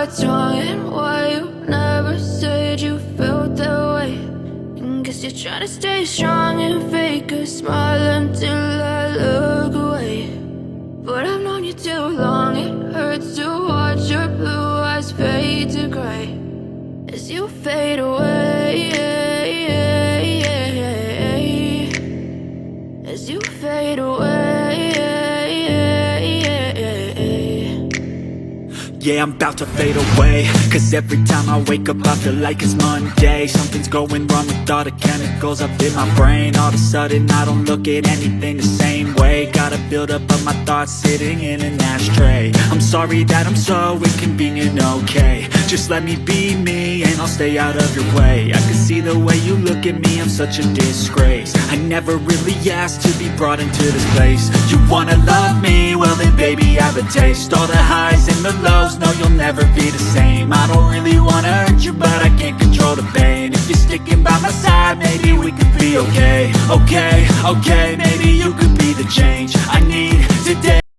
what's wrong and why you never said you felt that way. And guess you're trying to stay strong and fake a smile until I look away. But I've known you too long, it hurts to watch your blue eyes fade to gray as you fade away, as you fade away. Yeah, I'm about to fade away, cause every time I wake up I feel like it's Monday. Something's going wrong with all the chemicals up in my brain. All of a sudden I don't look at anything the same way. Gotta build up of my thoughts sitting in an ashtray. I'm sorry that I'm so inconvenient, okay. Just let me be me and I'll stay out of your way. I can see the way you look at me, I'm such a disgrace. I never really asked to be brought into this place. You wanna love me? Well then baby I have a taste. All the highs and the lows, no you'll never be the same. I don't really wanna hurt you but I can't control the pain. If you're sticking by my side maybe we could be okay. Okay, maybe you could be the change I need today.